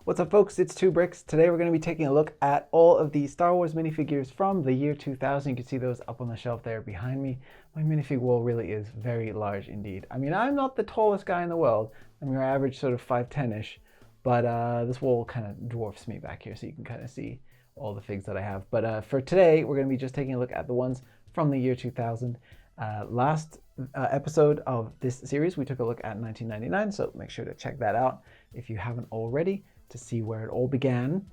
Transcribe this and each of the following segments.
What's up, folks? It's 2bricks. Today we're going to be taking a look at all of the Star Wars minifigures from the year 2000. You can see those up on the shelf there behind me. My minifig wall really is very large indeed. I mean, I'm not the tallest guy in the world. I'm your average sort of 5'10"-ish, but this wall kind of dwarfs me back here, so you can kind of see all the figs that I have. But for today, we're going to be just taking a look at the ones from the year 2000. Last episode of this series, we took a look at 1999, so make sure to check that out if you haven't already, to see where it all began.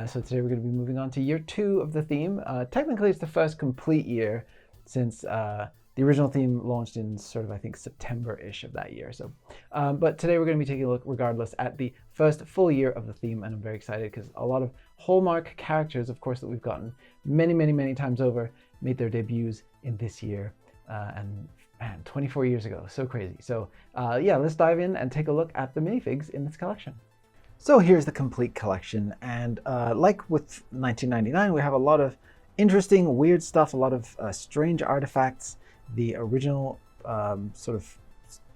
So today we're going to be moving on to year 2 of the theme. Technically it's the first complete year since the original theme launched in sort of, I think, September-ish of that year. So, but today we're going to be taking a look regardless at the first full year of the theme, and I'm very excited because a lot of hallmark characters, of course, that we've gotten many times over made their debuts in this year. And man, 24 years ago, so crazy. So yeah, let's dive in and take a look at the minifigs in this collection. So here's the complete collection, and like with 1999, we have a lot of interesting, weird stuff, a lot of strange artifacts. The original sort of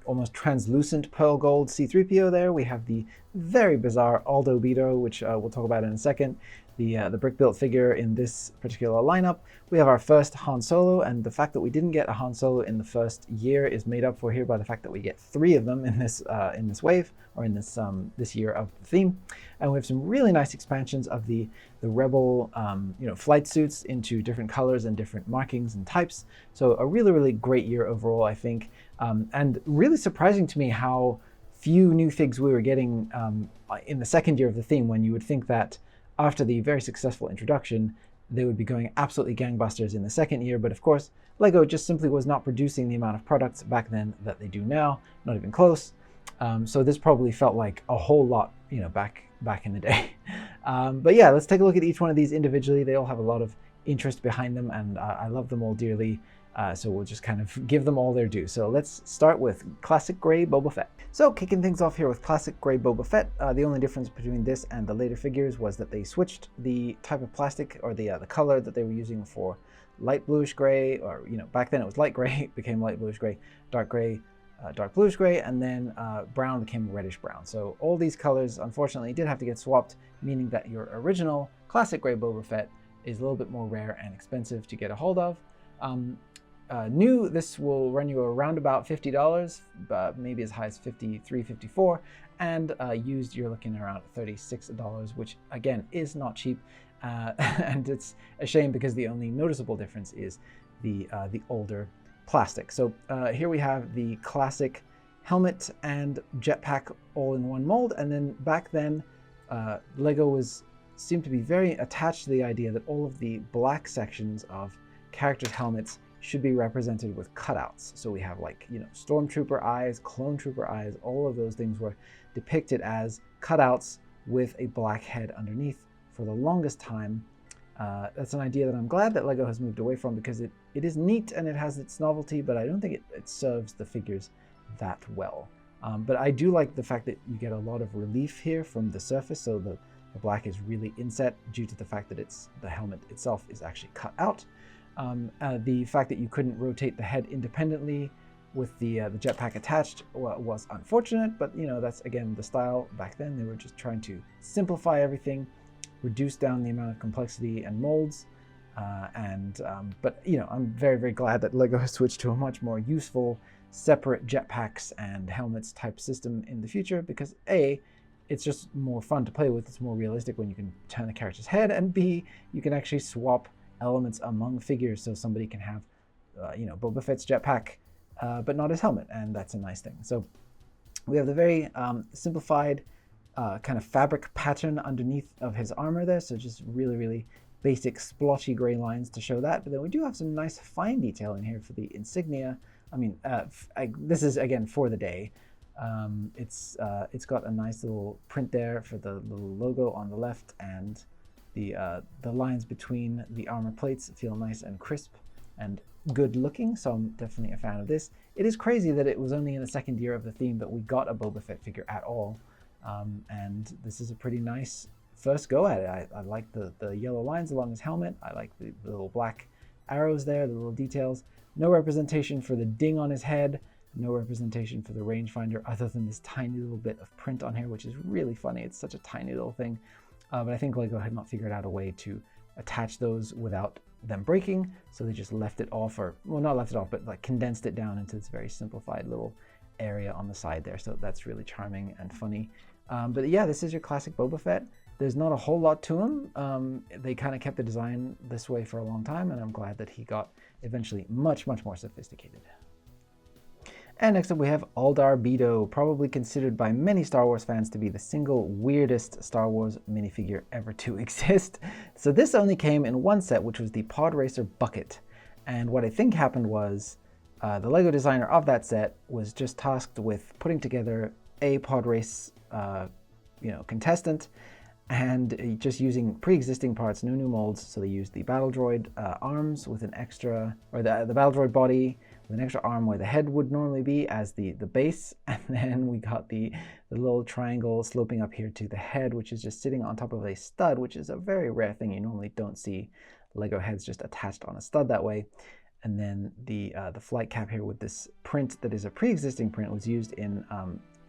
almost translucent pearl gold C-3PO there. We have the very bizarre Aldar Beedo, which we'll talk about in a second. The brick-built figure in this particular lineup. We have our first Han Solo, and the fact that we didn't get a Han Solo in the first year is made up for here by the fact that we get 3 of them in this wave, or in this year of the theme. And we have some really nice expansions of the Rebel flight suits into different colors and different markings and types. So a really great year overall, I think, and really surprising to me how few new figs we were getting in the second year of the theme, when you would think that after the very successful introduction, they would be going absolutely gangbusters in the second year. But of course, LEGO just simply was not producing the amount of products back then that they do now, not even close. So this probably felt like a whole lot, back in the day. But yeah, let's take a look at each one of these individually. They all have a lot of interest behind them, and I love them all dearly. So we'll just kind of give them all their due. So let's start with classic gray Boba Fett. So kicking things off here with classic gray Boba Fett, the only difference between this and the later figures was that they switched the type of plastic, or the color that they were using for light bluish gray, or back then it was light gray, it became light bluish gray, dark bluish gray, and then brown became reddish brown. So all these colors unfortunately did have to get swapped, meaning that your original classic gray Boba Fett is a little bit more rare and expensive to get a hold of. New, this will run you around about $50, maybe as high as $53, $54, and used, you're looking around $36, which again is not cheap, and it's a shame because the only noticeable difference is the older plastic. So here we have the classic helmet and jetpack all in one mold, and then back then LEGO seemed to be very attached to the idea that all of the black sections of characters' helmets should be represented with cutouts. So we have, like, stormtrooper eyes, clone trooper eyes, all of those things were depicted as cutouts with a black head underneath for the longest time. That's an idea that I'm glad that LEGO has moved away from, because it is neat and it has its novelty, but I don't think it serves the figures that well. But I do like the fact that you get a lot of relief here from the surface, so the black is really inset due to the fact that the helmet itself is actually cut out. The fact that you couldn't rotate the head independently with the jetpack attached was unfortunate, but that's again the style back then. They were just trying to simplify everything, reduce down the amount of complexity and molds, but I'm very glad that LEGO has switched to a much more useful separate jetpacks and helmets type system in the future, because A, it's just more fun to play with, it's more realistic when you can turn the character's head, and B, you can actually swap elements among figures, so somebody can have Boba Fett's jetpack but not his helmet, and that's a nice thing. So we have the very simplified kind of fabric pattern underneath of his armor there, so just really basic splotchy gray lines to show that. But then we do have some nice fine detail in here for the insignia. I mean, this is again for the day. It's got a nice little print there for the little logo on the left, and the lines between the armor plates feel nice and crisp and good looking, so I'm definitely a fan of this. It is crazy that it was only in the second year of the theme that we got a Boba Fett figure at all, and this is a pretty nice first go at it. I like the yellow lines along his helmet. I like the little black arrows there, the little details. No representation for the ding on his head, No representation for the rangefinder other than this tiny little bit of print on here, which is really funny. It's such a tiny little thing. But I think LEGO had not figured out a way to attach those without them breaking, so they just left it off, or well, not left it off, but like condensed it down into this very simplified little area on the side there. So that's really charming and funny. But yeah, this is your classic Boba Fett. There's not a whole lot to him. They kind of kept the design this way for a long time, and I'm glad that he got eventually much more sophisticated. And next up we have Aldar Beedo, probably considered by many Star Wars fans to be the single weirdest Star Wars minifigure ever to exist. So this only came in one set, which was the Pod Racer bucket. And what I think happened was the LEGO designer of that set was just tasked with putting together a pod race contestant, and just using pre-existing parts, no new molds. So they used the battle droid arms with an extra, or the battle droid body with an extra arm where the head would normally be as the base, and then we got the little triangle sloping up here to the head, which is just sitting on top of a stud, which is a very rare thing. You normally don't see LEGO heads just attached on a stud that way. And then the flight cap here with this print that is a pre-existing print was used in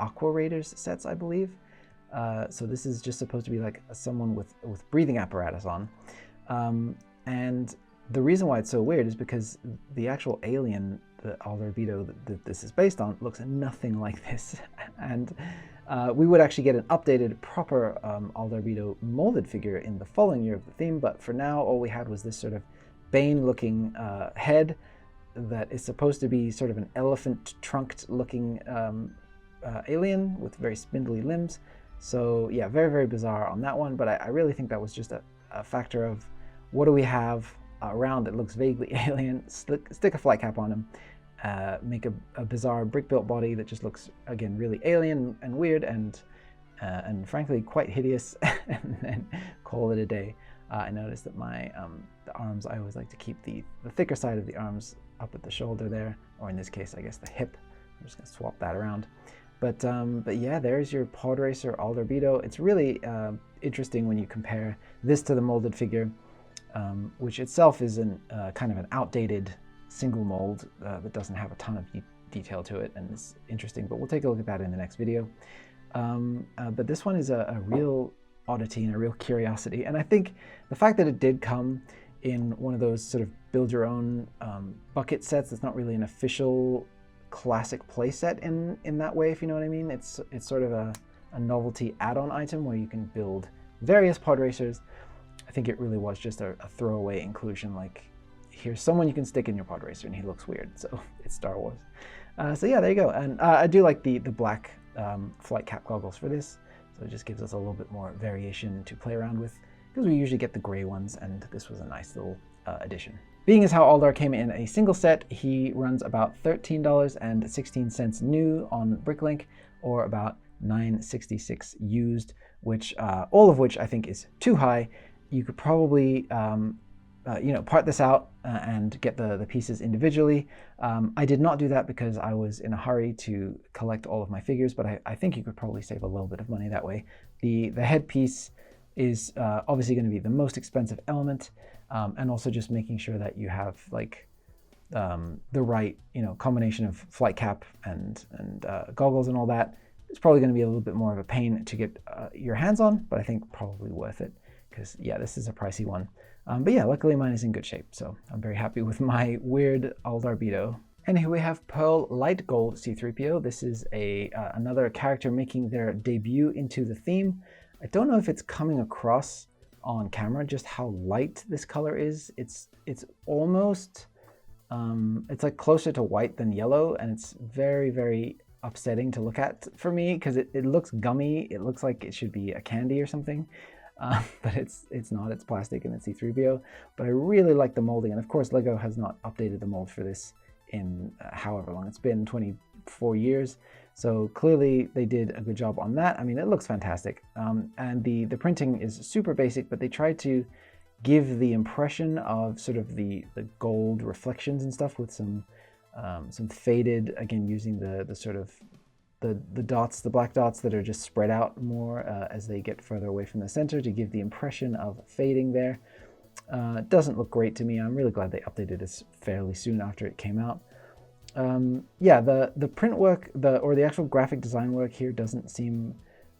Aqua Raiders sets, I believe. So this is just supposed to be like someone with breathing apparatus on. And the reason why it's so weird is because the actual alien, the Aldar Beedo that this is based on, looks nothing like this. And we would actually get an updated, proper Aldar Beedo molded figure in the following year of the theme, but for now all we had was this sort of Bane-looking head that is supposed to be sort of an elephant-trunked-looking alien with very spindly limbs. So yeah, very bizarre on that one, but I really think that was just a factor of what do we have around that looks vaguely alien, stick a flight cap on him, make a bizarre brick-built body that just looks, again, really alien and weird and frankly quite hideous, and then call it a day. I noticed that my the arms, I always like to keep the thicker side of the arms up at the shoulder there, or in this case, I guess the hip. I'm just gonna swap that around. But yeah, there's your Pod Racer Aldar Beedo. It's really interesting when you compare this to the molded figure, which itself is kind of an outdated single mold that doesn't have a ton of detail to it, and it's interesting, but we'll take a look at that in the next video. But this one is a real oddity and a real curiosity, and I think the fact that it did come in one of those sort of build your own bucket sets that's not really an official classic playset in that way, if you know what I mean. It's sort of a novelty add-on item where you can build various pod racers. I think it really was just a throwaway inclusion, like here's someone you can stick in your pod racer and he looks weird, so it's Star Wars. So yeah, there you go. And I do like the black flight cap goggles for this, so it just gives us a little bit more variation to play around with, because we usually get the gray ones, and this was a nice little addition. Being as how Aldar came in a single set, he runs about $13.16 new on Bricklink, or about $9.66 used, which all of which I think is too high. You could probably part this out and get the pieces individually. I did not do that because I was in a hurry to collect all of my figures, but I think you could probably save a little bit of money that way. The headpiece is obviously going to be the most expensive element, and also just making sure that you have like the right combination of flight cap and goggles and all that. It's probably going to be a little bit more of a pain to get your hands on, but I think probably worth it, because yeah, this is a pricey one. But yeah, luckily mine is in good shape, so I'm very happy with my weird Aldar Beedo. And here we have Pearl Light Gold C-3PO. This is another character making their debut into the theme. I don't know if it's coming across on camera just how light this color is. It's almost it's like closer to white than yellow, and it's very upsetting to look at for me, because it looks gummy. It looks like it should be a candy or something, but it's not. It's plastic and it's C-3PO. But I really like the molding, and of course LEGO has not updated the mold for this in however long it's been, 24 years. So clearly they did a good job on that. I mean, it looks fantastic. And the printing is super basic, but they tried to give the impression of sort of the gold reflections and stuff with some faded, again, using the sort of the dots, the black dots that are just spread out more as they get further away from the center, to give the impression of fading there. It doesn't look great to me. I'm really glad they updated this fairly soon after it came out. Yeah, the print work, or the actual graphic design work here doesn't seem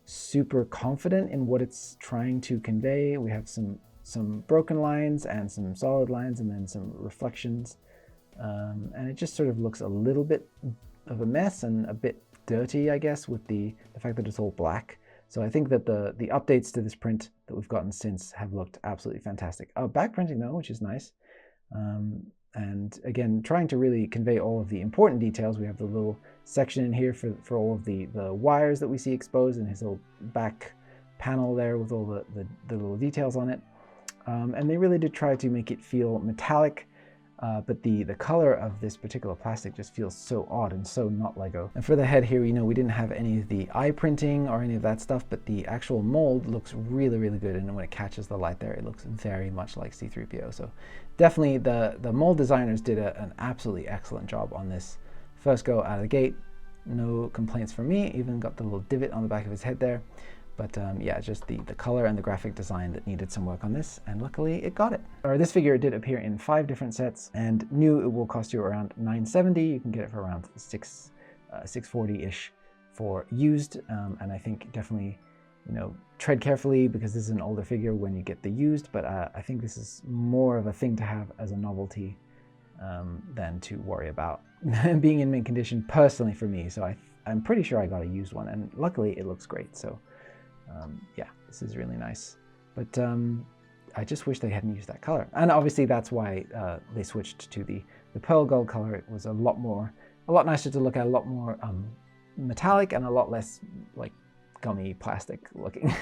super confident in what it's trying to convey. We have some broken lines and some solid lines, and then some reflections, and it just sort of looks a little bit of a mess and a bit dirty, I guess, with the fact that it's all black. So I think that the updates to this print that we've gotten since have looked absolutely fantastic. Back printing though, which is nice. And again, trying to really convey all of the important details. We have the little section in here for all of the wires that we see exposed, and his little back panel there with all the little details on it. And they really did try to make it feel metallic, but the color of this particular plastic just feels so odd and so not Lego. And for the head here, we didn't have any of the eye printing or any of that stuff, but the actual mold looks really, really good. And when it catches the light there, it looks very much like C-3PO. So definitely the mold designers did an absolutely excellent job on this first go out of the gate. No complaints from me, even got the little divot on the back of his head there. But yeah, just the color and the graphic design that needed some work on this, and luckily it got it. This figure did appear in 5 different sets, and new it will cost you around $970. You can get it for around $640-ish for used, and I think definitely, tread carefully because this is an older figure when you get the used, but I think this is more of a thing to have as a novelty than to worry about being in mint condition personally for me. So I'm pretty sure I got a used one, and luckily it looks great. So yeah, this is really nice, but I just wish they hadn't used that color. And obviously that's why they switched to the pearl gold color. It was a lot nicer to look at, a lot more metallic, and a lot less like gummy plastic looking.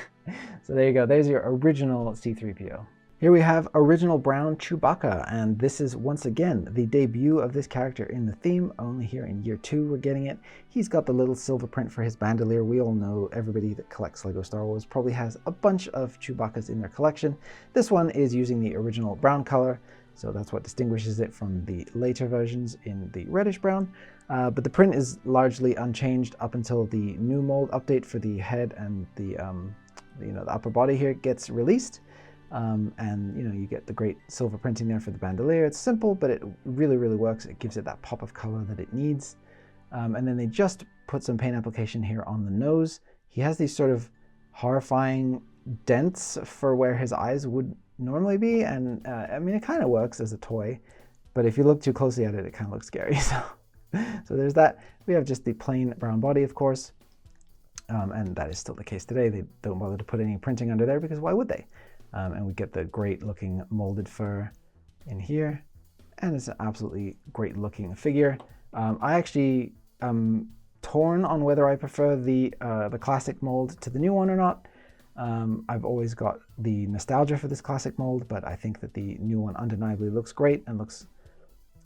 So there you go, there's your original C-3PO. Here we have original brown Chewbacca, and this is once again the debut of this character in the theme. Only here in year 2 we're getting it. He's got the little silver print for his bandolier. We all know, everybody that collects LEGO Star Wars probably has a bunch of Chewbaccas in their collection. This one is using the original brown color, so that's what distinguishes it from the later versions in the reddish brown. But the print is largely unchanged up until the new mold update for the head and the upper body here gets released. And you get the great silver printing there for the bandolier. It's simple, but it really, really works. It gives it that pop of color that it needs. And then they just put some paint application here on the nose. He has these sort of horrifying dents for where his eyes would normally be. And I mean, it kind of works as a toy, but if you look too closely at it, it kind of looks scary. So there's that. We have just the plain brown body, of course. And that is still the case today. They don't bother to put any printing under there because why would they? And we get the great looking molded fur in here, and it's an absolutely great looking figure. I actually am torn on whether I prefer the classic mold to the new one or not. I've always got the nostalgia for this classic mold, but I think that the new one undeniably looks great and looks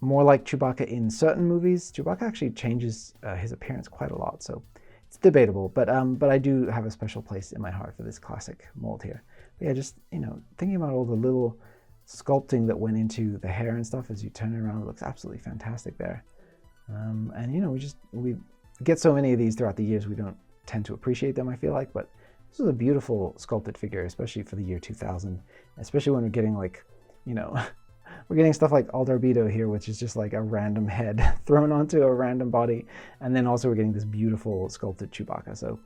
more like Chewbacca in certain movies. Chewbacca actually changes his appearance quite a lot, so it's debatable, but I do have a special place in my heart for this classic mold here. But yeah, just thinking about all the little sculpting that went into the hair and stuff as you turn it around, it looks absolutely fantastic there. And we get so many of these throughout the years, we don't tend to appreciate them, I feel like, but this is a beautiful sculpted figure, especially for the year 2000, especially when we're getting we're getting stuff like Aldar Beedo here, which is just like a random head thrown onto a random body. And then also we're getting this beautiful sculpted Chewbacca. So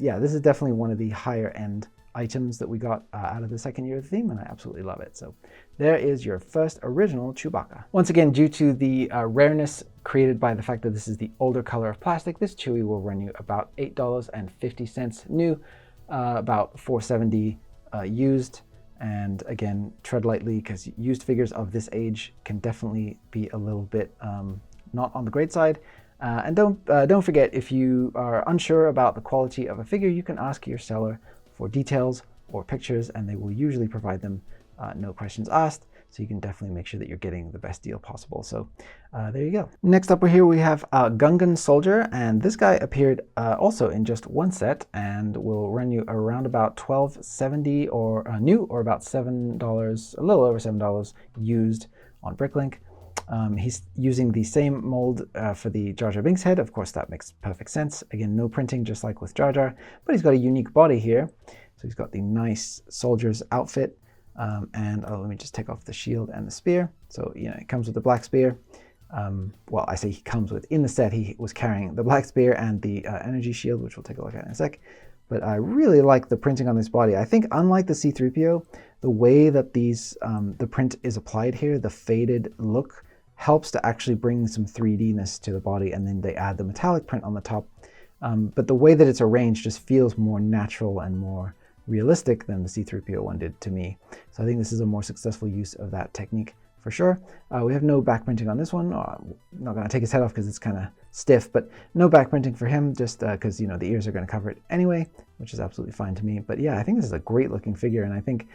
yeah, this is definitely one of the higher end items that we got out of the second year of the theme, and I absolutely love it. So there is your first original Chewbacca. Once again, due to the rareness created by the fact that this is the older color of plastic, this Chewie will run you about $8.50 new, about $4.70 used. And again, tread lightly because used figures of this age can definitely be a little bit not on the great side. And don't forget, if you are unsure about the quality of a figure, you can ask your seller for details or pictures, and they will usually provide them, no questions asked. So you can definitely make sure that you're getting the best deal possible. So there you go. Next up here we have a Gungan soldier, and this guy appeared also in just one set and will run you around about $12.70 or new, or about $7, a little over $7 used on Bricklink. He's using the same mold for the Jar Jar Binks head. Of course, that makes perfect sense. Again, no printing, just like with Jar Jar, but he's got a unique body here. So he's got the nice soldier's outfit. And let me just take off the shield and the spear. So, it comes with the black spear. well, I say he comes with. In the set, he was carrying the black spear and the energy shield, which we'll take a look at in a sec. But I really like the printing on this body. I think unlike the C-3PO, the way that these the print is applied here, the faded look, helps to actually bring some 3D-ness to the body, and then they add the metallic print on the top. But the way that it's arranged just feels more natural and more realistic than the C-3PO one did to me. So I think this is a more successful use of that technique for sure. We have no back printing on this one. I'm not going to take his head off because it's kind of stiff, but no back printing for him, just because, you know, the ears are going to cover it anyway, which is absolutely fine to me. But yeah, I think this is a great looking figure, and I think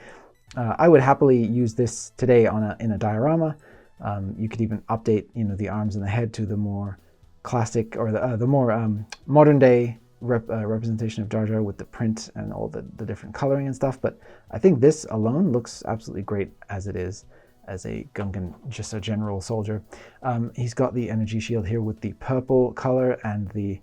I would happily use this today in a diorama. You could even update, you know, the arms and the head to the more classic, or the more modern day representation of Jar Jar with the print and all the different coloring and stuff. But I think this alone looks absolutely great as it is, as a Gungan, just a general soldier. He's got the energy shield here with the purple color and the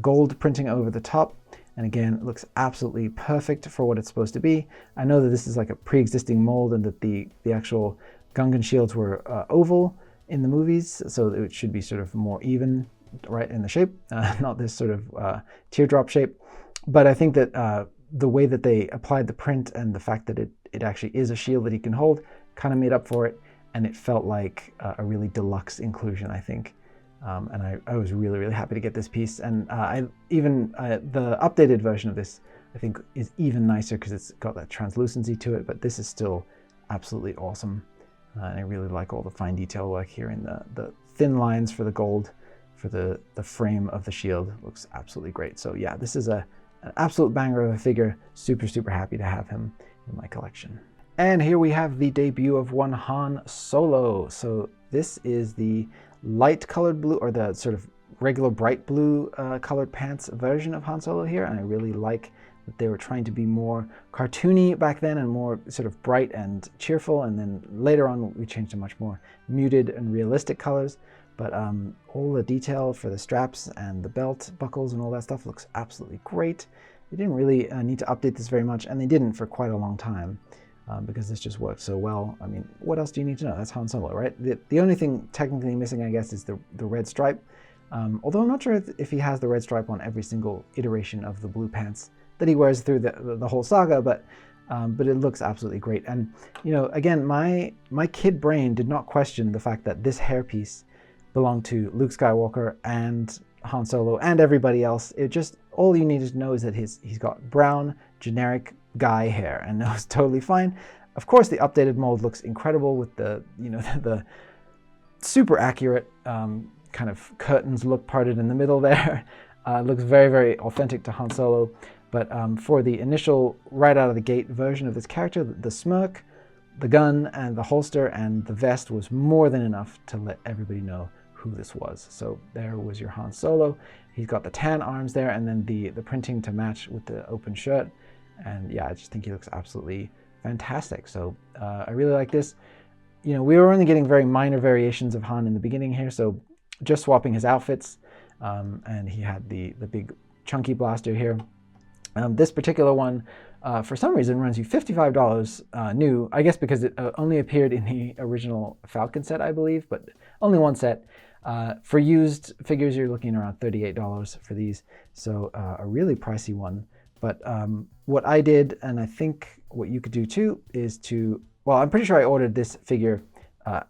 gold printing over the top. And again, it looks absolutely perfect for what it's supposed to be. I know that this is like a pre-existing mold and that the actual Gungan shields were oval in the movies, so it should be sort of more even, right, in the shape, not this sort of teardrop shape. But I think that the way that they applied the print and the fact that it actually is a shield that he can hold kind of made up for it, and it felt like a really deluxe inclusion, I think. And I was really, really happy to get this piece. And the updated version of this, I think, is even nicer because it's got that translucency to it, but this is still absolutely awesome. And I really like all the fine detail work here in the thin lines for the gold, for the frame of the shield. It looks absolutely great. So yeah, this is an absolute banger of a figure. Super, super happy to have him in my collection. And here we have the debut of one Han Solo. So this is the light colored blue, or the sort of regular bright blue colored pants version of Han Solo here. And I really like that they were trying to be more cartoony back then and more sort of bright and cheerful. And then later on, we changed to much more muted and realistic colors. But all the detail for the straps and the belt buckles and all that stuff looks absolutely great. They didn't really need to update this very much, and they didn't for quite a long time. Because this just worked so well. I mean, what else do you need to know? That's Han Solo, right? The only thing technically missing, I guess, is the red stripe. Although I'm not sure if he has the red stripe on every single iteration of the blue pants that he wears through the whole saga, but it looks absolutely great. And, you know, again, my kid brain did not question the fact that this hairpiece belonged to Luke Skywalker and Han Solo and everybody else. It just, all you needed to know is that he's got brown, generic guy hair, and that was totally fine. Of course, the updated mold looks incredible with the, you know, the super accurate kind of curtains look parted in the middle there. It looks very, very authentic to Han Solo. But for the initial, right out of the gate version of this character, the smirk, the gun, and the holster, and the vest was more than enough to let everybody know who this was. So there was your Han Solo. He's got the tan arms there, and then the printing to match with the open shirt. And yeah, I just think he looks absolutely fantastic. So I really like this. You know, we were only getting very minor variations of Han in the beginning here, so just swapping his outfits. And he had the big chunky blaster here. This particular one, for some reason, runs you $55 new, I guess because it only appeared in the original Falcon set, I believe, but only one set. For used figures, you're looking around $38 for these, so a really pricey one. But what I did, and I think what you could do too, is well, I'm pretty sure I ordered this figure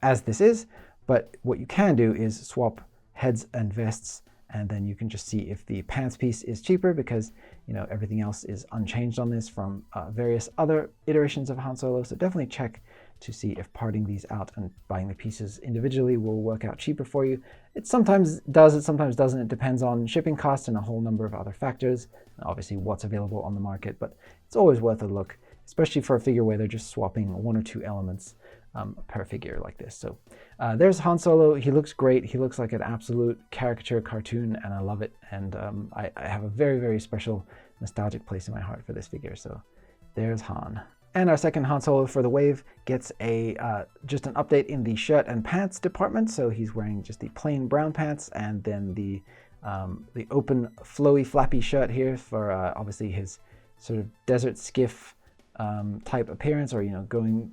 as this is, but what you can do is swap heads and vests, and then you can just see if the pants piece is cheaper, because, you know, everything else is unchanged on this from various other iterations of Han Solo. So definitely check to see if parting these out and buying the pieces individually will work out cheaper for you. It sometimes does, it sometimes doesn't. It depends on shipping costs and a whole number of other factors, and obviously what's available on the market, but it's always worth a look, especially for a figure where they're just swapping one or two elements per figure like this. So there's Han Solo. He looks great. He looks like an absolute caricature cartoon, and I love it. And I have a very, very special nostalgic place in my heart for this figure. So there's Han. And our second Han Solo for the wave gets just an update in the shirt and pants department. So he's wearing just the plain brown pants, and then the open flowy flappy shirt here for obviously his sort of desert skiff type appearance, or, you know,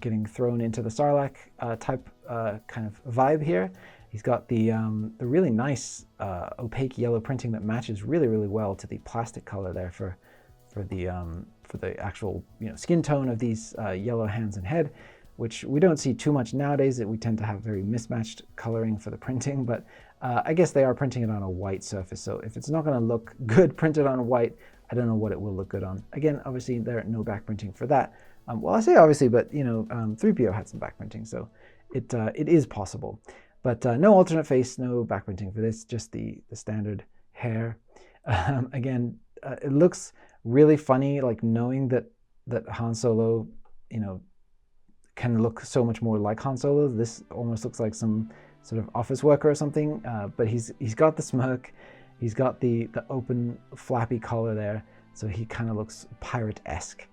getting thrown into the Sarlacc type kind of vibe here. He's got the really nice opaque yellow printing that matches really, really well to the plastic color there for the actual skin tone of these yellow hands and head, which we don't see too much nowadays. That we tend to have very mismatched coloring for the printing, but I guess they are printing it on a white surface, so if it's not going to look good printed on white, I don't know what it will look good on. Again, obviously there are no back printing for that. Well, I say obviously, but 3PO had some back printing, so it is possible. But no alternate face, no back printing for this, just the standard hair. Again, it looks really funny, like knowing that Han Solo, can look so much more like Han Solo. This almost looks like some sort of office worker or something. But he's got the smirk, he's got the open flappy collar there, so he kind of looks pirate-esque,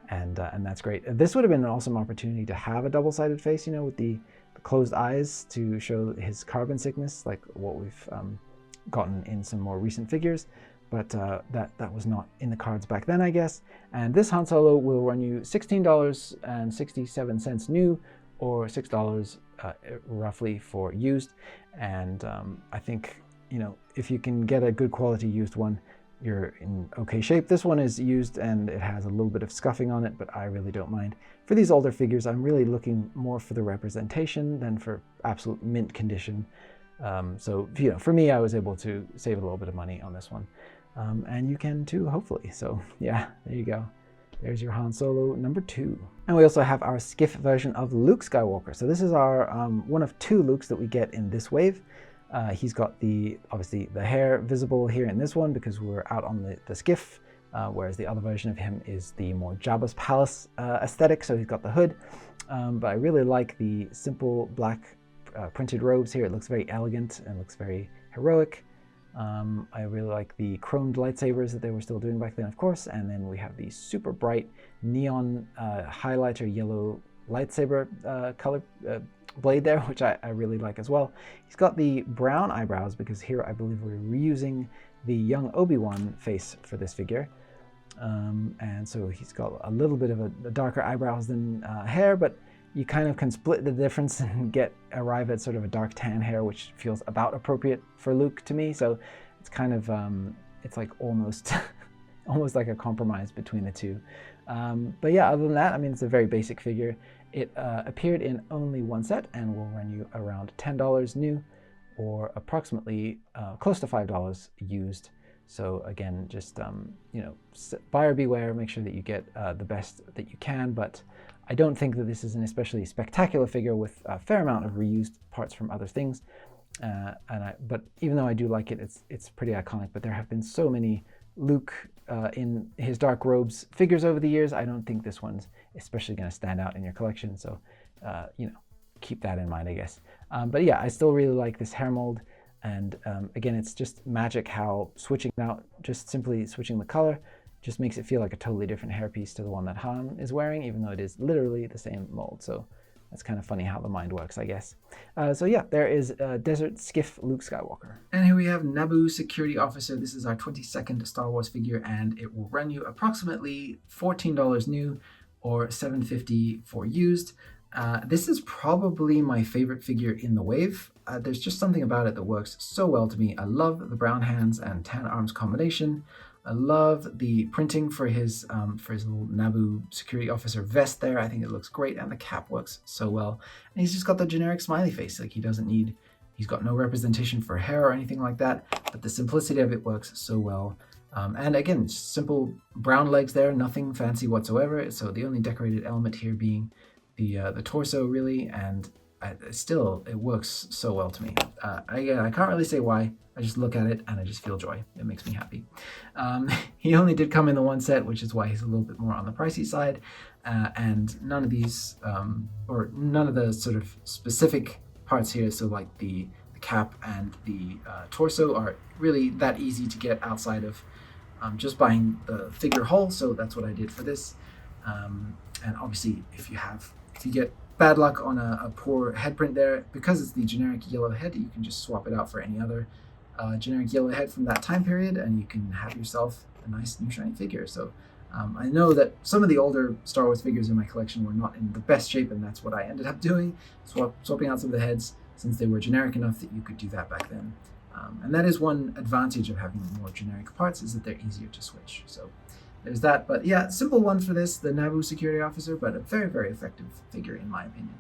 and that's great. This would have been an awesome opportunity to have a double-sided face, with the closed eyes to show his carbon sickness, like what we've gotten in some more recent figures. But that was not in the cards back then, I guess. And this Han Solo will run you $16.67 new, or $6 roughly for used. And I think, if you can get a good quality used one, you're in okay shape. This one is used and it has a little bit of scuffing on it, but I really don't mind. For these older figures, I'm really looking more for the representation than for absolute mint condition. So, for me, I was able to save a little bit of money on this one. And you can too, hopefully. So yeah, there you go. There's your Han Solo number 2. And we also have our skiff version of Luke Skywalker. So this is our one of 2 Lukes that we get in this wave. He's got obviously the hair visible here in this one because we're out on the skiff, whereas the other version of him is the more Jabba's palace aesthetic. So he's got the hood, but I really like the simple black printed robes here. It looks very elegant and looks very heroic. I really like the chromed lightsabers that they were still doing back then, of course. And then we have the super bright neon highlighter yellow lightsaber color blade there, which I really like as well. He's got the brown eyebrows because here I believe we're reusing the young Obi-Wan face for this figure. And so he's got a little bit of a darker eyebrows than hair, but you kind of can split the difference and arrive at sort of a dark tan hair, which feels about appropriate for Luke to me. So it's kind of, it's like almost like a compromise between the two. But yeah, other than that, I mean, it's a very basic figure. It appeared in only one set and will run you around $10 new, or approximately close to $5 used. So again, just, buyer beware, make sure that you get the best that you can, but I don't think that this is an especially spectacular figure with a fair amount of reused parts from other things. But even though I do like it, it's pretty iconic, but there have been so many Luke in his dark robes figures over the years. I don't think this one's especially going to stand out in your collection. So, keep that in mind, I guess. But yeah, I still really like this hair mold. And again, it's just magic how switching out, just simply switching the color, just makes it feel like a totally different hairpiece to the one that Han is wearing, even though it is literally the same mold. So that's kind of funny how the mind works, I guess. So yeah, there is Desert Skiff Luke Skywalker. And here we have Naboo Security Officer. This is our 22nd Star Wars figure, and it will run you approximately $14 new or $7.50 for used. This is probably my favorite figure in the wave. There's just something about it that works so well to me. I love the brown hands and tan arms combination. I love the printing for his little Naboo security officer vest there. I think it looks great, and the cap works so well. And he's just got the generic smiley face. Like, he's got no representation for hair or anything like that, but the simplicity of it works so well. And again, simple brown legs there, nothing fancy whatsoever. So the only decorated element here being the torso, really, and still it works so well to me. I can't really say why. I just look at it and I just feel joy. It makes me happy. He only did come in the one set, which is why he's a little bit more on the pricey side. And none of these, or none of the sort of specific parts here, so like the cap and the torso, are really that easy to get outside of just buying the figure whole. So that's what I did for this. And obviously, if you get bad luck on a poor head print there, because it's the generic yellow head, you can just swap it out for any other generic yellow head from that time period, and you can have yourself a nice new shiny figure. So I know that some of the older Star Wars figures in my collection were not in the best shape, and that's what I ended up doing, swapping out some of the heads. since they were generic enough that you could do that back then. And that is one advantage of having more generic parts, is that they're easier to switch. So there's that. But yeah, simple one for this, the Naboo security officer, but a very, very effective figure in my opinion.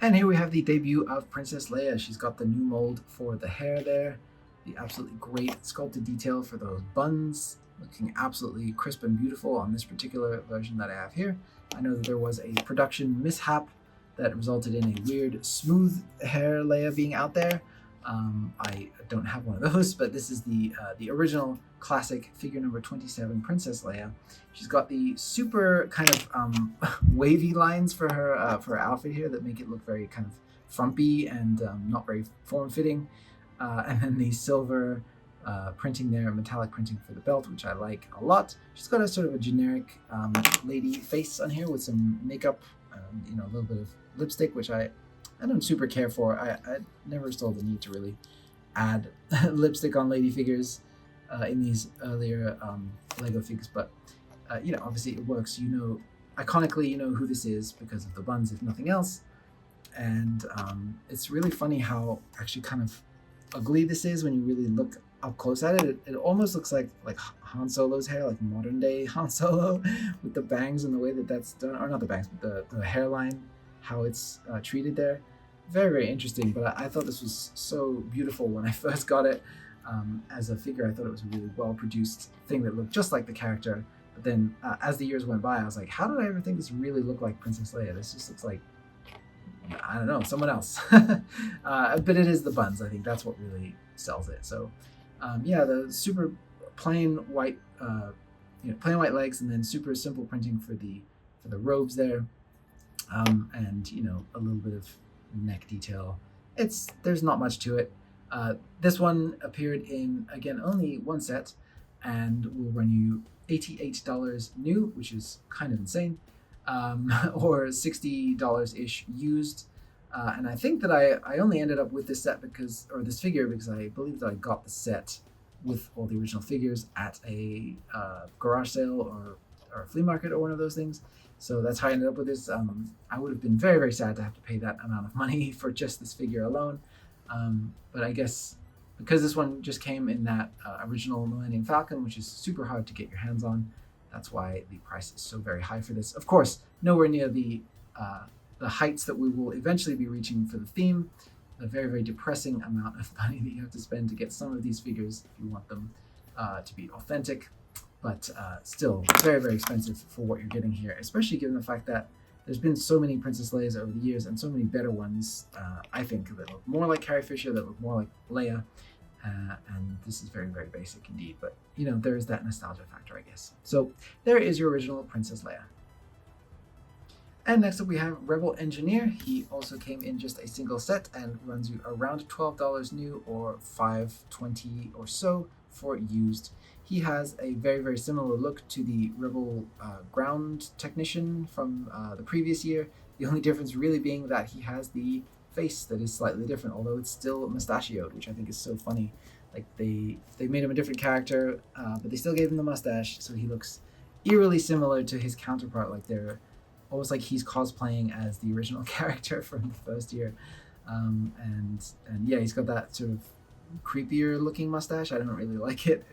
And here we have the debut of Princess Leia. She's got the new mold for the hair there, the absolutely great sculpted detail for those buns, looking absolutely crisp and beautiful on this particular version that I have here. I know that there was a production mishap that resulted in a weird smooth hair Leia being out there. I don't have one of those, but this is the original classic figure number 27, Princess Leia. She's got the super kind of wavy lines for her outfit here that make it look very kind of frumpy and not very form-fitting. And then the silver printing there, metallic printing for the belt, which I like a lot. She's got a sort of a generic lady face on here with some makeup, you know, a little bit of lipstick, which I don't super care for. I never saw the need to really add lipstick on lady figures in these earlier LEGO figures, but you know, obviously it works. You know, iconically, you know who this is because of the buns, if nothing else. And it's really funny how actually kind of ugly this is when you really look up close at it. It almost looks like Han Solo's hair, like modern day Han Solo, with the bangs and the way that that's done, or not the bangs, but the hairline, how it's treated there. Very, very interesting, but I thought this was so beautiful when I first got it. As a figure, I thought it was a really well-produced thing that looked just like the character. But then as the years went by, I was like, how did I ever think this really looked like Princess Leia? This just looks like, I don't know, someone else. But it is the buns. I think that's what really sells it. So yeah, the super plain white, you know, plain white legs, and then super simple printing for the robes there, and you know, a little bit of neck detail. There's not much to it. This one appeared in, again, only one set, and will run you $88 new, which is kind of insane, or $60-ish used. And I think that I only ended up with this set this figure because I believe that I got the set with all the original figures at a garage sale or a flea market or one of those things. So that's how I ended up with this. I would have been very, very sad to have to pay that amount of money for just this figure alone. But I guess because this one just came in that original Millennium Falcon, which is super hard to get your hands on, that's why the price is so very high for this. Of course, nowhere near the heights that we will eventually be reaching for the theme. A very, very depressing amount of money that you have to spend to get some of these figures if you want them to be authentic. But still very, very expensive for what you're getting here, especially given the fact that there's been so many Princess Leias over the years and so many better ones, I think, that look more like Carrie Fisher, that look more like Leia. And this is very, very basic indeed. But, you know, there is that nostalgia factor, I guess. So there is your original Princess Leia. And next up we have Rebel Engineer. He also came in just a single set and runs you around $12 new or $5.20 or so for used. He has a very, very similar look to the Rebel ground technician from the previous year. The only difference really being that he has the face that is slightly different, although it's still mustachioed, which I think is so funny. Like they made him a different character, but they still gave him the mustache, so he looks eerily similar to his counterpart. Like they're almost like he's cosplaying as the original character from the first year. And yeah, he's got that sort of creepier looking mustache. I don't really like it.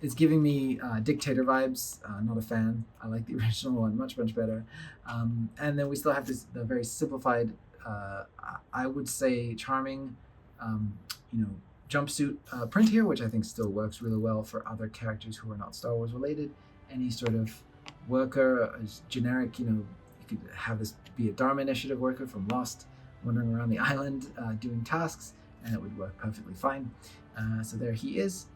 It's giving me dictator vibes. Not a fan. I like the original one much, much better. And then we still have the very simplified, I would say charming, you know, jumpsuit print here, which I think still works really well for other characters who are not Star Wars related. Any sort of worker is generic, you know, you could have this be a Dharma Initiative worker from Lost wandering around the island doing tasks, and it would work perfectly fine. So there he is.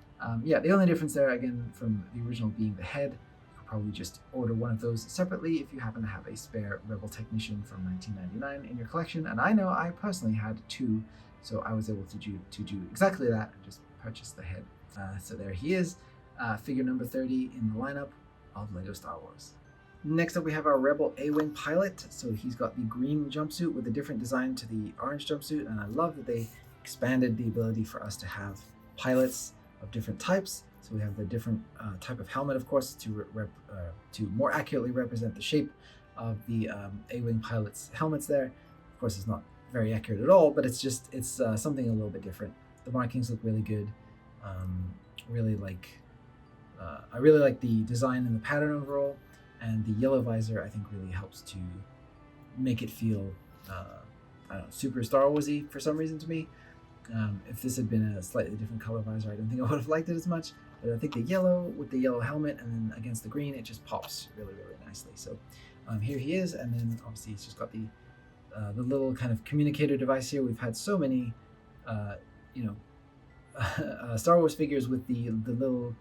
Yeah, the only difference there, again, from the original being the head, you could probably just order one of those separately if you happen to have a spare Rebel Technician from 1999 in your collection. And I know I personally had two, so I was able to do exactly that and just purchase the head. So there he is, figure number 30 in the lineup of LEGO Star Wars. Next up we have our Rebel A-Wing pilot. So he's got the green jumpsuit with a different design to the orange jumpsuit, and I love that they expanded the ability for us to have pilots of different types. So we have the different type of helmet, of course, to more accurately represent the shape of the A-Wing pilots' helmets there. Of course, it's not very accurate at all, but it's something a little bit different. The markings look really good. Really like I really like the design and the pattern overall, and the yellow visor I think really helps to make it feel I don't know, super Star Warsy for some reason to me. If this had been a slightly different color visor, I don't think I would have liked it as much. But I think the yellow with the yellow helmet and then against the green, it just pops really, really nicely. So here he is, and then obviously he's just got the little kind of communicator device here. We've had so many, Star Wars figures with the little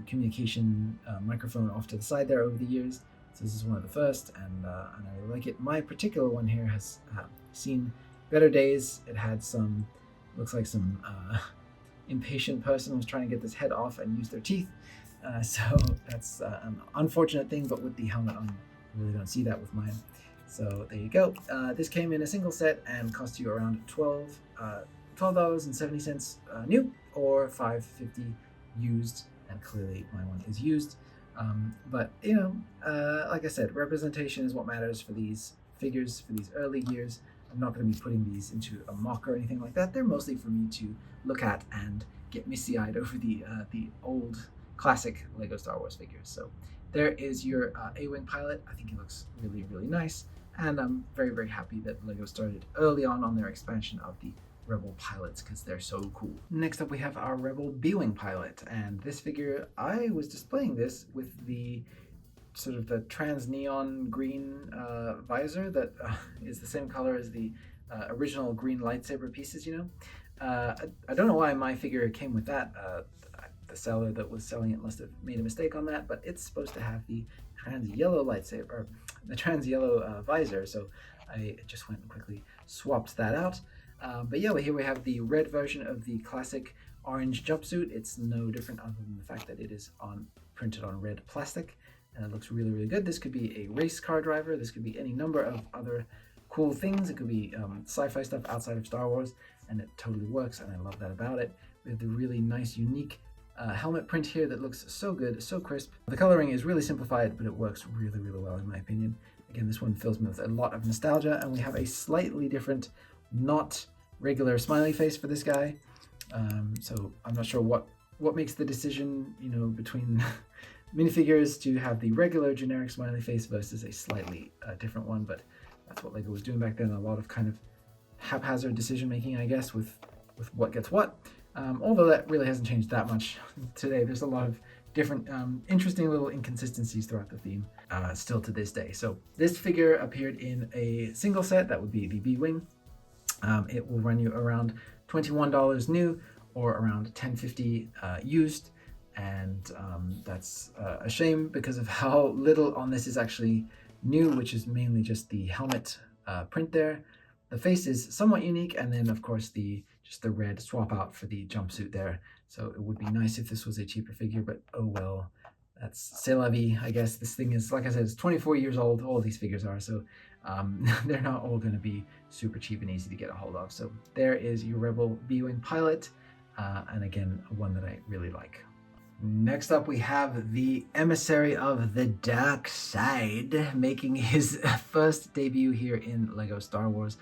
communication microphone off to the side there over the years. So this is one of the first, and I really like it. My particular one here has seen better days. It had some, looks like some impatient person was trying to get this head off and use their teeth. So that's an unfortunate thing, but with the helmet on, you really don't see that with mine. So there you go. This came in a single set and cost you around $12.70 new, or $5.50 used, and clearly my one is used. But like I said, representation is what matters for these figures for these early years. I'm not going to be putting these into a mock or anything like that. They're mostly for me to look at and get misty-eyed over the old classic LEGO Star Wars figures. So there is your A-Wing pilot. I think he looks really, really nice, and I'm very, very happy that LEGO started early on their expansion of the Rebel pilots because they're so cool. Next up we have our Rebel B-Wing pilot, and this figure, I was displaying this with the sort of the trans neon green visor that is the same color as the original green lightsaber pieces, I don't know why my figure came with that. The seller that was selling it must have made a mistake on that, but it's supposed to have the trans yellow lightsaber, or the trans yellow visor, so I just went and quickly swapped that out. But yeah, here we have the red version of the classic orange jumpsuit. It's no different other than the fact that it is printed on red plastic, and it looks really, really good. This could be a race car driver. This could be any number of other cool things. It could be sci-fi stuff outside of Star Wars, and it totally works, and I love that about it. We have the really nice, unique helmet print here that looks so good, so crisp. The coloring is really simplified, but it works really, really well in my opinion. Again, this one fills me with a lot of nostalgia, and we have a slightly different, not regular smiley face for this guy. So I'm not sure what makes the decision, between minifigures to have the regular generic smiley face versus a slightly different one, but that's what LEGO was doing back then. A lot of kind of haphazard decision making, I guess, with what gets what. Although that really hasn't changed that much today. There's a lot of different interesting little inconsistencies throughout the theme still to this day. So this figure appeared in a single set, that would be the B-Wing. It will run you around $21 new, or around $10.50 used, and that's a shame because of how little on this is actually new, which is mainly just the helmet print there. The face is somewhat unique, and then of course just the red swap out for the jumpsuit there. So it would be nice if this was a cheaper figure, but oh well, that's c'est la vie, I guess. This thing is, like I said, it's 24 years old. All these figures are, so they're not all going to be super cheap and easy to get a hold of. So there is your Rebel B-Wing pilot, and again, one that I really like. Next up, we have the emissary of the dark side making his first debut here in LEGO Star Wars.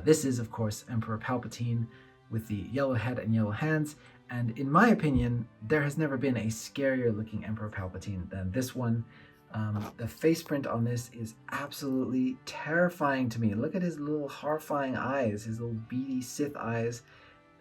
This is, of course, Emperor Palpatine with the yellow head and yellow hands. And in my opinion, there has never been a scarier looking Emperor Palpatine than this one. The face print on this is absolutely terrifying to me. Look at his little horrifying eyes, his little beady Sith eyes,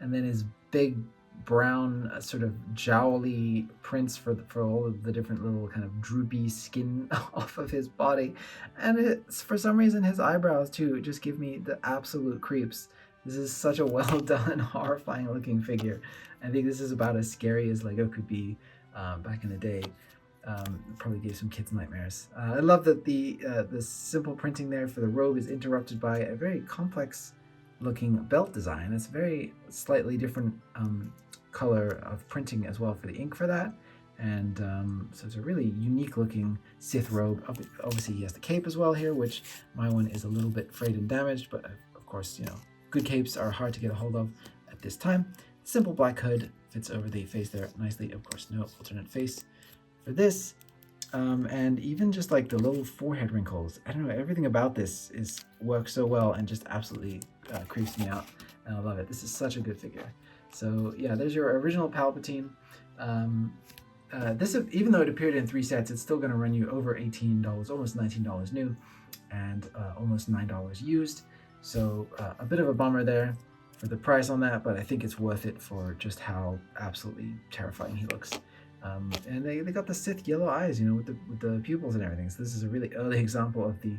and then his big brown sort of jowly prints for all of the different little kind of droopy skin off of his body. And for some reason his eyebrows too just give me the absolute creeps. This is such a well done, horrifying looking figure. I think this is about as scary as LEGO could be back in the day. Probably gave some kids nightmares. I love that the simple printing there for the robe is interrupted by a very complex looking belt design. It's very slightly different color of printing as well for the ink for that. And so it's a really unique looking Sith robe. Obviously he has the cape as well here, which my one is a little bit frayed and damaged, but of course, good capes are hard to get a hold of at this time. Simple black hood fits over the face there nicely. Of course, no alternate face for this. And even just like the little forehead wrinkles. I don't know, everything about this works so well and just absolutely creeps me out. And I love it. This is such a good figure. So yeah, there's your original Palpatine. Even though it appeared in 3 sets, it's still going to run you over $18, almost $19 new, and almost $9 used. So a bit of a bummer there for the price on that, but I think it's worth it for just how absolutely terrifying he looks. And they got the Sith yellow eyes, you know, with the pupils and everything. So this is a really early example of the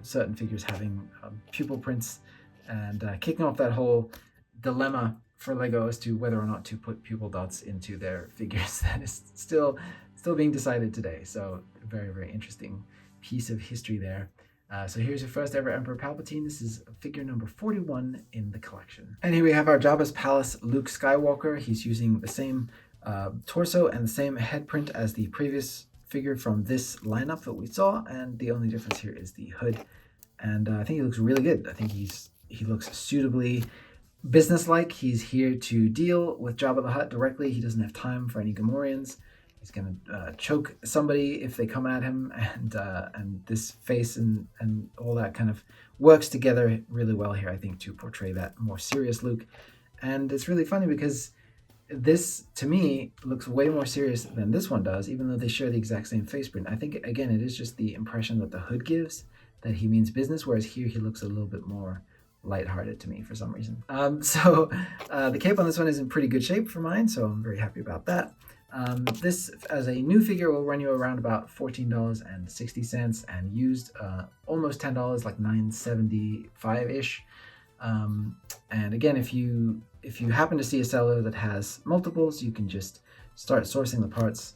certain figures having pupil prints, and kicking off that whole dilemma for LEGO as to whether or not to put pupil dots into their figures. That is still being decided today. So very, very interesting piece of history there. So here's your first ever Emperor Palpatine. This is figure number 41 in the collection. And here we have our Jabba's Palace Luke Skywalker. He's using the same torso and the same head print as the previous figure from this lineup that we saw, and the only difference here is the hood. And I think he looks really good. I think he looks suitably businesslike. He's here to deal with Jabba the Hutt directly. He doesn't have time for any Gamorreans. He's going to choke somebody if they come at him, and this face and all that kind of works together really well here, I think, to portray that more serious Luke. And it's really funny because this, to me, looks way more serious than this one does, even though they share the exact same face print. I think, again, it is just the impression that the hood gives that he means business, whereas here he looks a little bit more lighthearted to me for some reason. The cape on this one is in pretty good shape for mine, so I'm very happy about that. This, as a new figure, will run you around about $14.60, and used almost $10, like $9.75-ish. And again, if you happen to see a seller that has multiples, you can just start sourcing the parts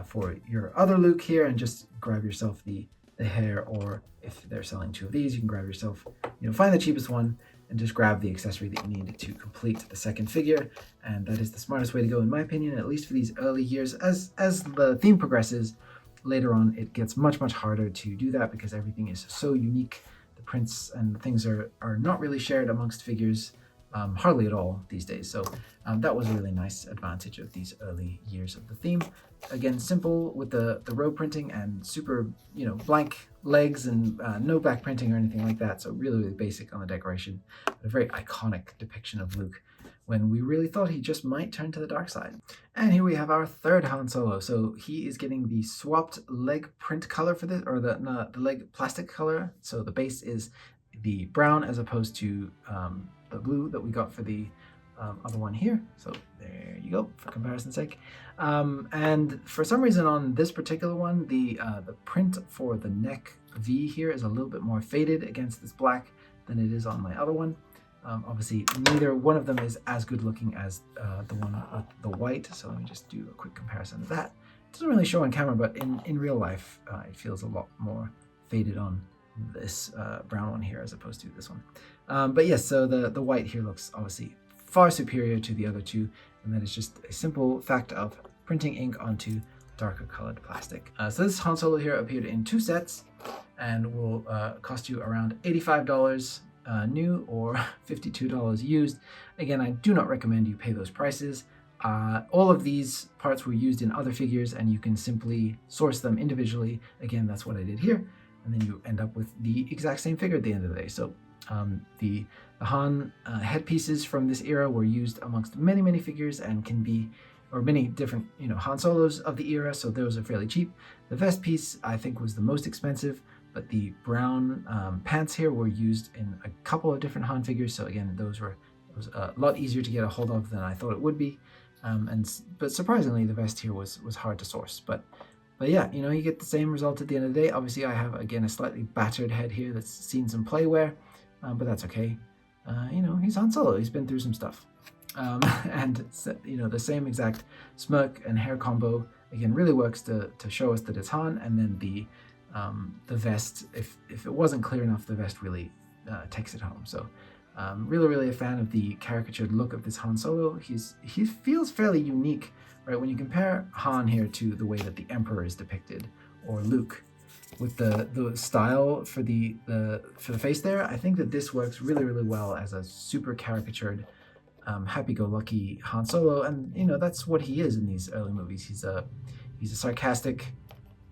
for your other Luke here, and just grab yourself the hair, or if they're selling 2 of these, you can grab yourself, find the cheapest one and just grab the accessory that you need to complete the second figure. And that is the smartest way to go, in my opinion, at least for these early years. As the theme progresses, later on it gets much, much harder to do that because everything is so unique. The prints and things are not really shared amongst figures, hardly at all these days. So that was a really nice advantage of these early years of the theme. Again, simple with the row printing, and super, blank legs, and no back printing or anything like that. So really, really basic on the decoration. But a very iconic depiction of Luke when we really thought he just might turn to the dark side. And here we have our third Han Solo. So he is getting the swapped leg print color for this, or the leg plastic color. So the base is the brown as opposed to the blue that we got for the other one here. So there you go, for comparison's sake. And for some reason on this particular one, the print for the neck V here is a little bit more faded against this black than it is on my other one. Obviously, neither one of them is as good looking as the one with the white. So let me just do a quick comparison of that. It doesn't really show on camera, but in real life, it feels a lot more faded on this brown one here as opposed to this one. But yes, so the white here looks obviously far superior to the other two, and that is just a simple fact of printing ink onto darker colored plastic. So this Han Solo here appeared in 2 sets and will cost you around $85 new, or $52 used. Again, I do not recommend you pay those prices. All of these parts were used in other figures, and you can simply source them individually. Again, that's what I did here, and then you end up with the exact same figure at the end of the day. So the Han headpieces from this era were used amongst many, many figures, and can be, or many different, Han Solos of the era, so those are fairly cheap. The vest piece, I think, was the most expensive, but the brown pants here were used in a couple of different Han figures, so again, it was a lot easier to get a hold of than I thought it would be. But surprisingly, the vest here was hard to source. But yeah, you get the same result at the end of the day. Obviously, I have, again, a slightly battered head here that's seen some play wear, but that's okay. He's Han Solo. He's been through some stuff. And the same exact smirk and hair combo, again, really works to show us that it's Han. And then the vest, if it wasn't clear enough, the vest really takes it home. So really, really a fan of the caricatured look of this Han Solo. He feels fairly unique, right? When you compare Han here to the way that the Emperor is depicted, or Luke, with the style for the face there, I think that this works really, really well as a super caricatured, happy-go-lucky Han Solo, and that's what he is in these early movies. He's a sarcastic,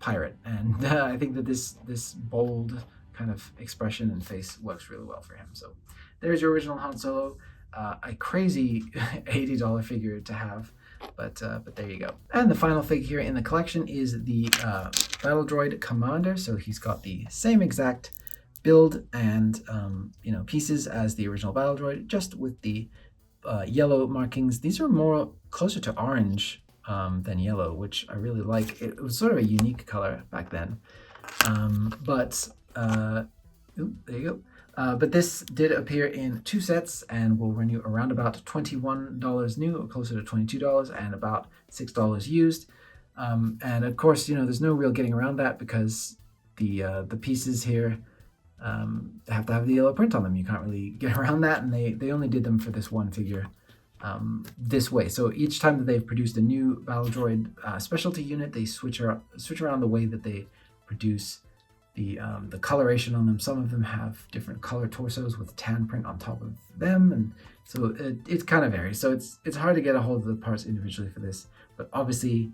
pirate, and I think that this bold kind of expression and face works really well for him. So there's your original Han Solo, a crazy $80 figure to have, but there you go. And the final figure here in the collection is the Battle Droid Commander. So he's got the same exact build and pieces as the original Battle Droid, just with the yellow markings. These are more closer to orange than yellow, which I really like. It was sort of a unique color back then. There you go. But this did appear in 2 sets and will run you around about $21 new, or closer to $22, and about $6 used. And of course, there's no real getting around that because the pieces here have to have the yellow print on them. You can't really get around that, and they only did them for this one figure this way. So each time that they've produced a new Battle Droid specialty unit, they switch around the way that they produce the coloration on them. Some of them have different color torsos with tan print on top of them, and so it kind of varies. So it's hard to get a hold of the parts individually for this, but obviously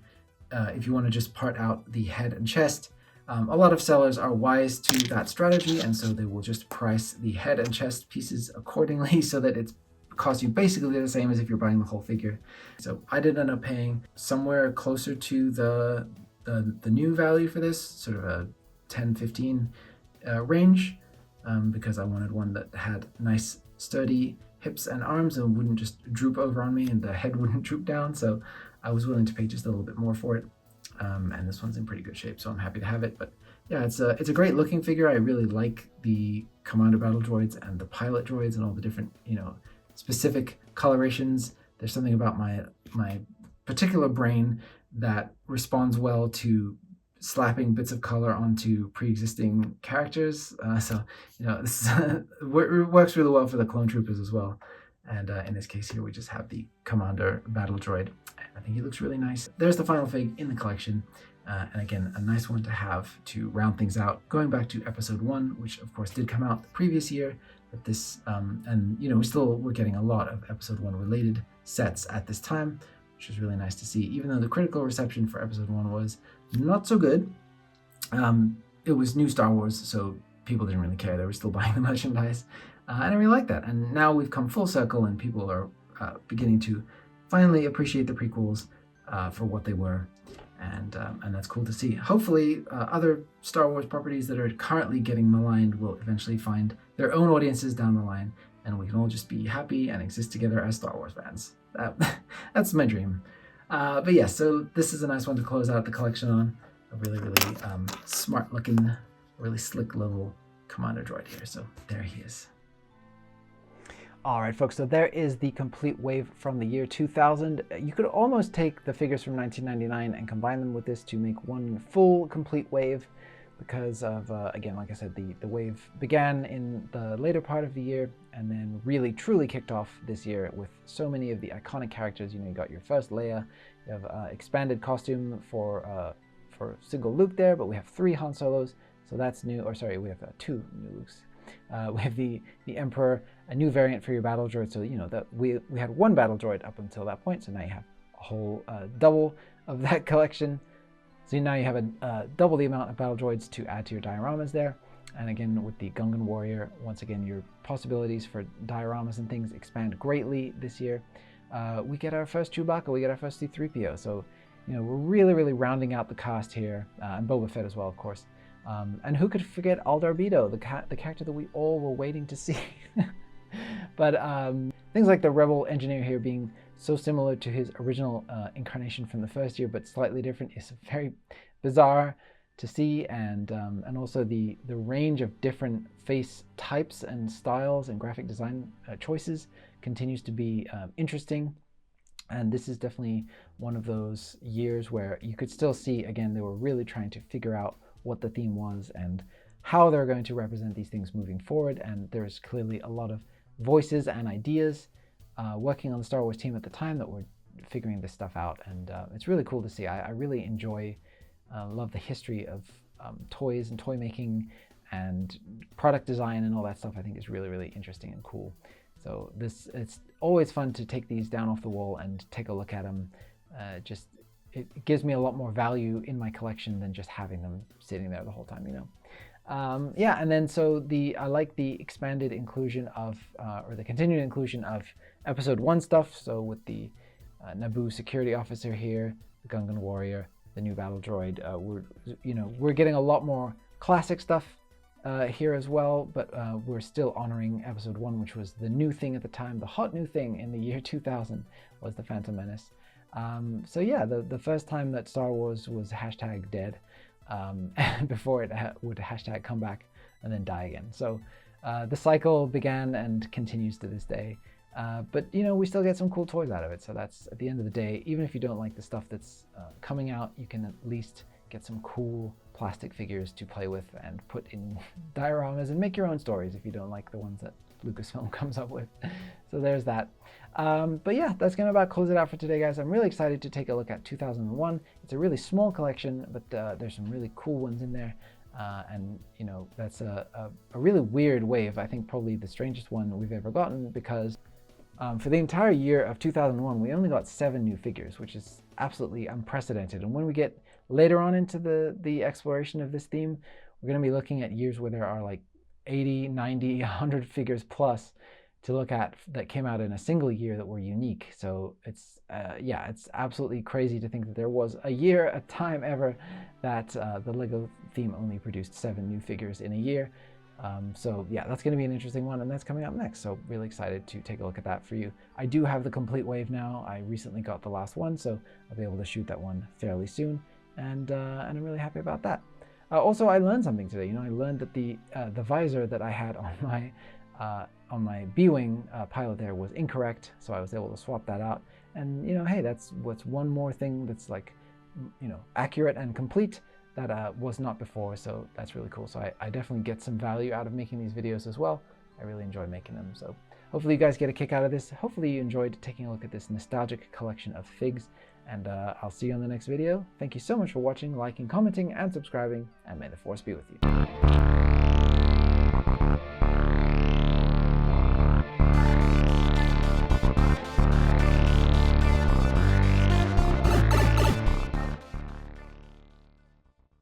if you want to just part out the head and chest, a lot of sellers are wise to that strategy, and so they will just price the head and chest pieces accordingly so that it costs you basically the same as if you're buying the whole figure. So I did end up paying somewhere closer to the new value for this, sort of a 10-15 range, because I wanted one that had nice sturdy hips and arms and wouldn't just droop over on me and the head wouldn't droop down. So I was willing to pay just a little bit more for it. And this one's in pretty good shape, so I'm happy to have it. But yeah, it's a great looking figure. I really like the Commander Battle Droids and the Pilot Droids and all the different specific colorations. There's something about my particular brain that responds well to slapping bits of color onto pre-existing characters. So this works really well for the clone troopers as well. And in this case here, we just have the Commander Battle Droid. I think he looks really nice. There's the final fig in the collection. And again, a nice one to have to round things out. Going back to episode 1, which of course did come out the previous year, but this, we're getting a lot of episode 1 related sets at this time, which is really nice to see. Even though the critical reception for episode 1 was not so good, it was new Star Wars, so people didn't really care. They were still buying the merchandise. And I really like that. And now we've come full circle and people are beginning to finally appreciate the prequels for what they were. And that's cool to see. Hopefully, other Star Wars properties that are currently getting maligned will eventually find their own audiences down the line, and we can all just be happy and exist together as Star Wars fans. That's my dream. But yeah, so this is a nice one to close out the collection on. A really, really smart looking, really slick little Commander Droid here. So there he is. All right, folks, so there is the complete wave from the year 2000. You could almost take the figures from 1999 and combine them with this to make one full, complete wave because of, again, like I said, the wave began in the later part of the year and then really, truly kicked off this year with so many of the iconic characters. You got your first Leia, you have expanded costume for single Luke there, but we have 3 Han Solos, so that's new. Or sorry, we have 2 new Lukes. We have the Emperor, a new variant for your battle droid. So that we had 1 battle droid up until that point. So now you have a whole double of that collection. So now you have a double the amount of battle droids to add to your dioramas there. And again, with the Gungan warrior, once again, your possibilities for dioramas and things expand greatly this year. We get our first Chewbacca, we get our first C-3PO. So we're really, really rounding out the cast here, and Boba Fett as well, of course. And who could forget Aldar Beedo, the character that we all were waiting to see. But things like the Rebel engineer here being so similar to his original incarnation from the first year, but slightly different, is very bizarre to see. And also the range of different face types and styles and graphic design choices continues to be interesting. And this is definitely one of those years where you could still see, again, they were really trying to figure out what the theme was and how they're going to represent these things moving forward. And there's clearly a lot of voices and ideas working on the Star Wars team at the time that were figuring this stuff out. And it's really cool to see. I really enjoy, love the history of toys and toy making and product design and all that stuff. I think is really, really interesting and cool. So it's always fun to take these down off the wall and take a look at them. it gives me a lot more value in my collection than just having them sitting there the whole time, you know. Yeah, and then so I like the expanded inclusion of, or the continued inclusion of Episode 1 stuff. So with the Naboo security officer here, the Gungan warrior, the new battle droid, we're getting a lot more classic stuff here as well, but we're still honoring Episode 1, which was the new thing at the time. The hot new thing in the year 2000 was the Phantom Menace. So yeah, the first time that Star Wars was hashtag dead, and before it would hashtag come back and then die again. So the cycle began and continues to this day. But you know, we still get some cool toys out of it. So that's, at the end of the day, even if you don't like the stuff that's coming out, you can at least get some cool plastic figures to play with and put in dioramas and make your own stories if you don't like the ones that Lucasfilm comes up with. So there's that. But yeah, that's gonna about close it out for today, guys. I'm really excited to take a look at 2001. It's a really small collection, but there's some really cool ones in there. And you know, that's a really weird wave. I think probably the strangest one we've ever gotten, because for the entire year of 2001, we only got 7 new figures, which is absolutely unprecedented. And when we get later on into the exploration of this theme, we're going to be looking at years where there are like 80, 90, 100 figures plus to look at that came out in a single year that were unique. So it's, yeah, it's absolutely crazy to think that there was a time ever that the LEGO theme only produced 7 new figures in a year. So yeah, that's going to be an interesting one, and that's coming up next. So really excited to take a look at that for you. I do have the complete wave now. I recently got the last one, so I'll be able to shoot that one fairly soon, and I'm really happy about that. Also, I learned something today. You know, I learned that the visor that I had on my B-wing pilot there was incorrect, so I was able to swap that out. And you know, hey, that's one more thing that's like, you know, accurate and complete that was not before, so that's really cool. So I definitely get some value out of making these videos as well. I really enjoy making them, so hopefully you guys get a kick out of this. Hopefully you enjoyed taking a look at this nostalgic collection of figs, and I'll see you on the next video. Thank you so much for watching, liking, commenting, and subscribing, and may the Force be with you.